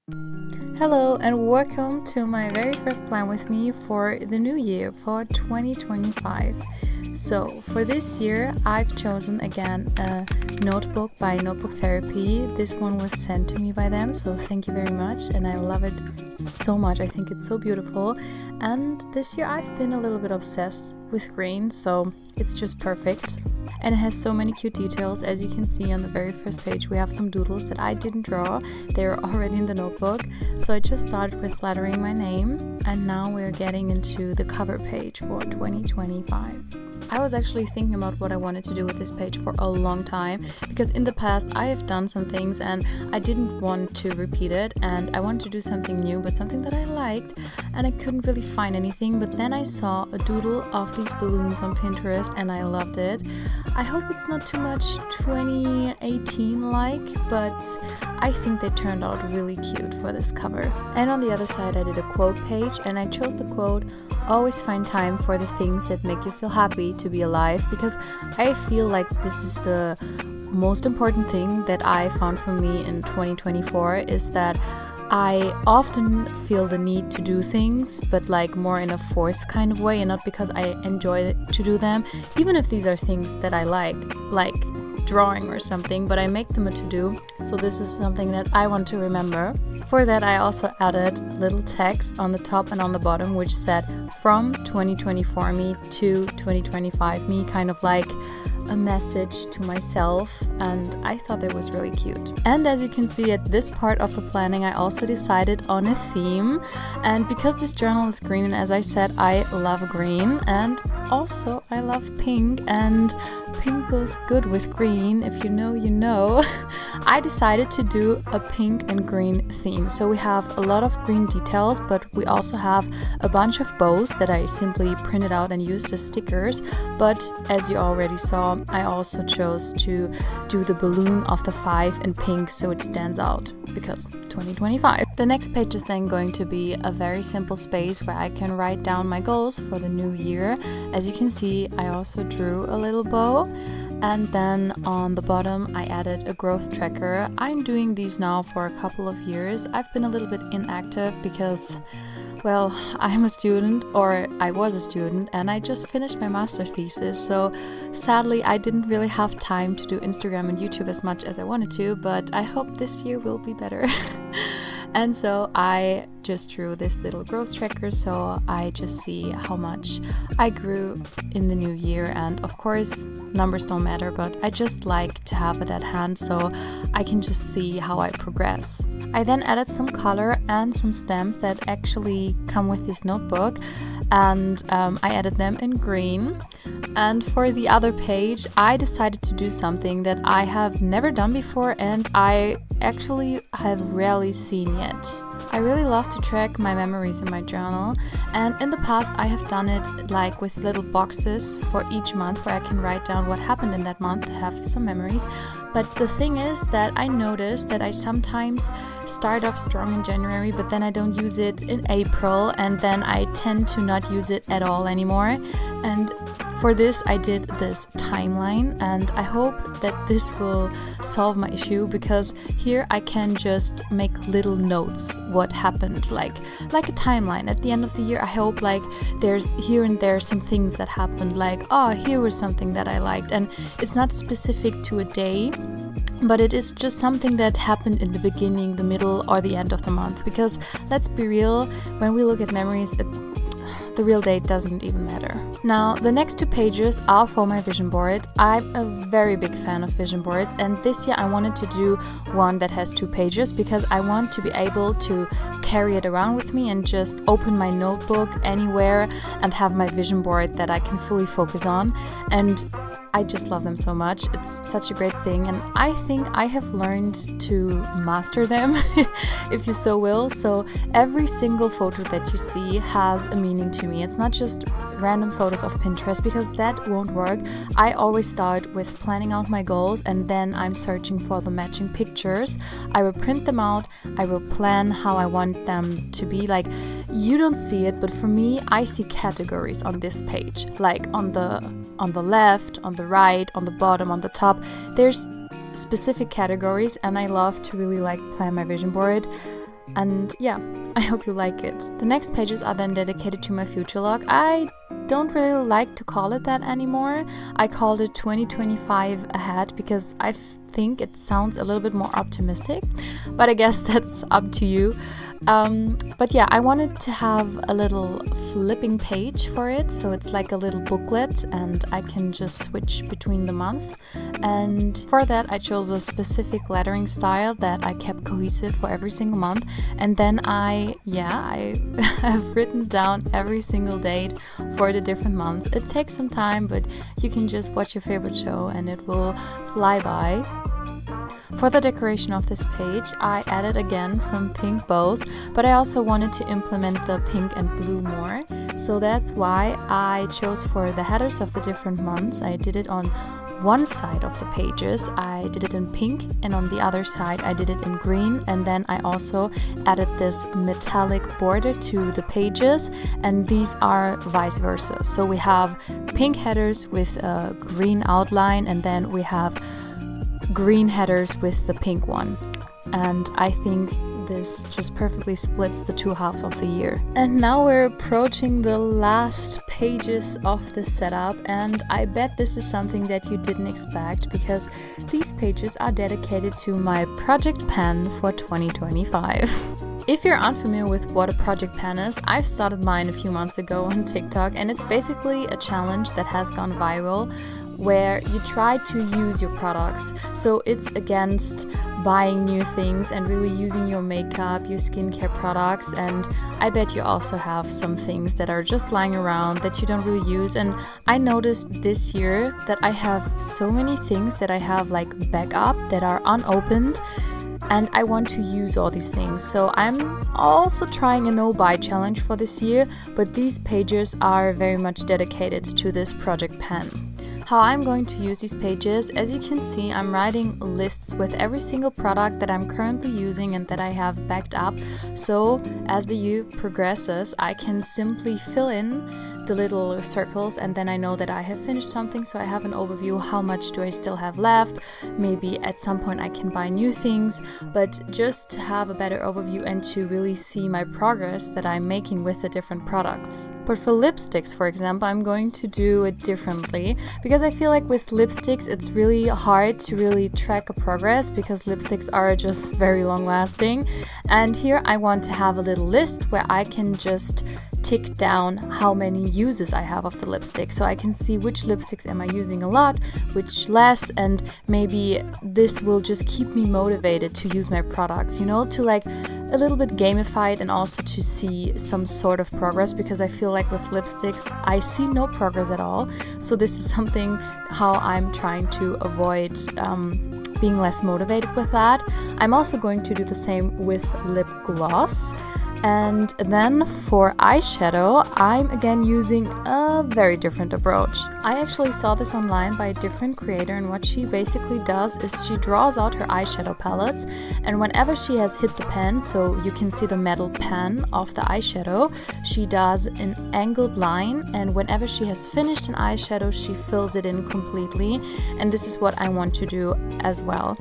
Hello and welcome to my very first plan with me for the new year, for 2025. So for this year I've chosen again a notebook by Notebook Therapy. This one was sent to me by them, so thank you very much, and I love it so much. I think it's so beautiful, and this year I've been a little bit obsessed with green, so it's just perfect. And it has so many cute details. As you can see on the very first page, we have some doodles that I didn't draw. They're already in the notebook. So I just started with lettering my name, and now we're getting into the cover page for 2025. I was actually thinking about what I wanted to do with this page for a long time, because in the past I have done some things and I didn't want to repeat it, and I wanted to do something new, but something that I liked, and I couldn't really find anything. But then I saw a doodle of these balloons on Pinterest and I loved it. I hope it's not too much 2018 like, but I think they turned out really cute for this cover. And on the other side I did a quote page, and I chose the quote, "Always find time for the things that make you feel happy to be alive," because I feel like this is the most important thing that I found for me in 2024, is that I often feel the need to do things, but like more in a forced kind of way, and not because I enjoy to do them, even if these are things that I like drawing or something, but I make them a to-do. So this is something that I want to remember. For that I also added little text on the top and on the bottom which said "From 2024 me to 2025 me," kind of like a message to myself, and I thought that was really cute. And as you can see at this part of the planning, I also decided on a theme, and because this journal is green, and as I said, I love green, and also I love pink, and pink goes good with green. If you know, you know. I decided to do a pink and green theme. So we have a lot of green details, but we also have a bunch of bows that I simply printed out and used as stickers. But as you already saw, I also chose to do the balloon of the 5 in pink, so it stands out, because 2025. The next page is then going to be a very simple space where I can write down my goals for the new year. As you can see, I also drew a little bow, and then on the bottom I added a growth tracker. I'm doing these now for a couple of years. I've been a little bit inactive because, well, I'm a student, or I was a student, and I just finished my master's thesis, so sadly I didn't really have time to do Instagram and YouTube as much as I wanted to, but I hope this year will be better. And so I just drew this little growth tracker, so I just see how much I grew in the new year. And of course, numbers don't matter, but I just like to have it at hand so I can just see how I progress. I then added some color and some stamps that actually come with this notebook, and I added them in green. And for the other page, I decided to do something that I have never done before, and I actually have rarely seen yet. I really love to track my memories in my journal, and in the past I have done it like with little boxes for each month where I can write down what happened in that month, have some memories. But the thing is that I noticed that I sometimes start off strong in January, but then I don't use it in April, and then I tend to not use it at all anymore. And for this I did this timeline, and I hope that this will solve my issue, because here I can just make little notes what happened, like a timeline. At the end of the year I hope like there's here and there some things that happened, like, oh, here was something that I liked, and it's not specific to a day, but it is just something that happened in the beginning, the middle, or the end of the month. Because let's be real, when we look at memories, the real date doesn't even matter. Now, the next 2 pages are for my vision board. I'm a very big fan of vision boards, and this year I wanted to do one that has 2 pages because I want to be able to carry it around with me and just open my notebook anywhere and have my vision board that I can fully focus on. And I just love them so much. It's such a great thing, and I think I have learned to master them, if you so will. So every single photo that you see has a meaning to me. It's not just random photos of Pinterest, because that won't work. I always start with planning out my goals, and then I'm searching for the matching pictures. I will print them out. I will plan how I want them to be. Like, you don't see it, but for me, I see categories on this page, like on the left, on the right, on the bottom, on the top. There's specific categories, and I love to really like plan my vision board. And yeah, I hope you like it. The next pages are then dedicated to my future log. I don't really like to call it that anymore. I called it 2025 ahead because I think it sounds a little bit more optimistic, but I guess that's up to you. But yeah, I wanted to have a little flipping page for it, so it's like a little booklet and I can just switch between the month. And for that I chose a specific lettering style that I kept cohesive for every single month. And then I have written down every single date for the different months. It takes some time, but you can just watch your favorite show and it will fly by. For the decoration of this page, I added again some pink bows, but I also wanted to implement the pink and blue more. So that's why I chose for the headers of the different months. I did it on one side of the pages, I did it in pink, and on the other side I did it in green. And then I also added this metallic border to the pages, and these are vice versa. So we have pink headers with a green outline, and then we have green headers with the pink one. And I think this just perfectly splits the two halves of the year. And now we're approaching the last pages of the setup, and I bet this is something that you didn't expect, because these pages are dedicated to my project pen for 2025. If you're unfamiliar with what a project pen is, I've started mine a few months ago on TikTok, and it's basically a challenge that has gone viral where you try to use your products. So it's against buying new things and really using your makeup, your skincare products. And I bet you also have some things that are just lying around that you don't really use. And I noticed this year that I have so many things that I have like backup that are unopened, and I want to use all these things. So I'm also trying a no-buy challenge for this year, but these pages are very much dedicated to this project pen. How I'm going to use these pages, as you can see, I'm writing lists with every single product that I'm currently using and that I have backed up. So as the year progresses, I can simply fill in the little circles, and then I know that I have finished something, so I have an overview. How much do I still have left? Maybe at some point I can buy new things, but just to have a better overview and to really see my progress that I'm making with the different products. But for lipsticks, for example, I'm going to do it differently, because I feel like with lipsticks it's really hard to really track a progress, because lipsticks are just very long lasting. And here I want to have a little list where I can just tick down how many uses I have of the lipstick, so I can see which lipsticks am I using a lot, which less, and maybe this will just keep me motivated to use my products, you know, to like a little bit gamify it and also to see some sort of progress, because I feel like with lipsticks I see no progress at all. So this is something how I'm trying to avoid being less motivated with that. I'm also going to do the same with lip gloss. And then for eyeshadow, I'm again using a very different approach. I actually saw this online by a different creator, and what she basically does is she draws out her eyeshadow palettes, and whenever she has hit the pen, so you can see the metal pen of the eyeshadow, she does an angled line, and whenever she has finished an eyeshadow, she fills it in completely. And this is what I want to do as well.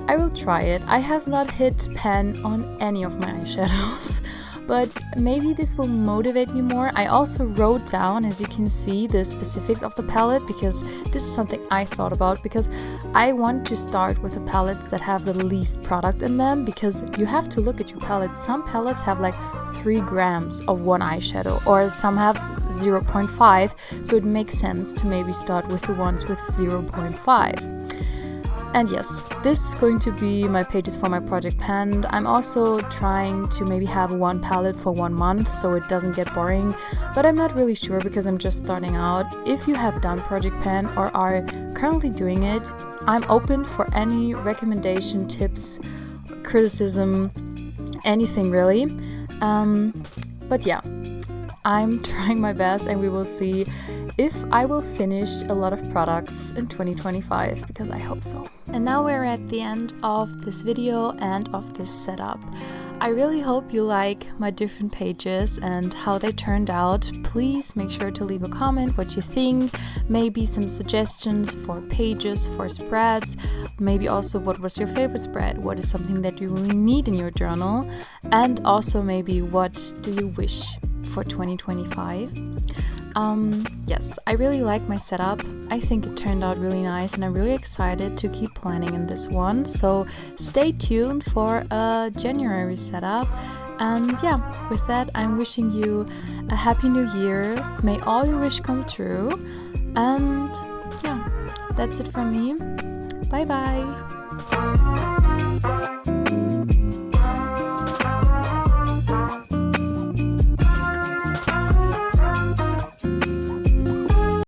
I will try it. I have not hit pen on any of my eyeshadows, but maybe this will motivate me more. I also wrote down, as you can see, the specifics of the palette, because this is something I thought about, because I want to start with the palettes that have the least product in them, because you have to look at your palettes. Some palettes have like 3 grams of one eyeshadow, or some have 0.5, so it makes sense to maybe start with the ones with 0.5. And yes, this is going to be my pages for my project pen. I'm also trying to maybe have one palette for 1 month so it doesn't get boring, but I'm not really sure because I'm just starting out. If you have done project pen or are currently doing it, I'm open for any recommendation, tips, criticism, anything really. But yeah, I'm trying my best, and we will see if I will finish a lot of products in 2025, because I hope so. And now we're at the end of this video and of this setup. I really hope you like my different pages and how they turned out. Please make sure to leave a comment what you think, maybe some suggestions for pages, for spreads, maybe also what was your favorite spread, what is something that you really need in your journal, and also maybe what do you wish for 2025. Yes, I really like my setup. I think it turned out really nice, and I'm really excited to keep planning in this one. So stay tuned for a January setup. And yeah, with that, I'm wishing you a happy new year. May all your wishes come true. And yeah, that's it from me. Bye bye.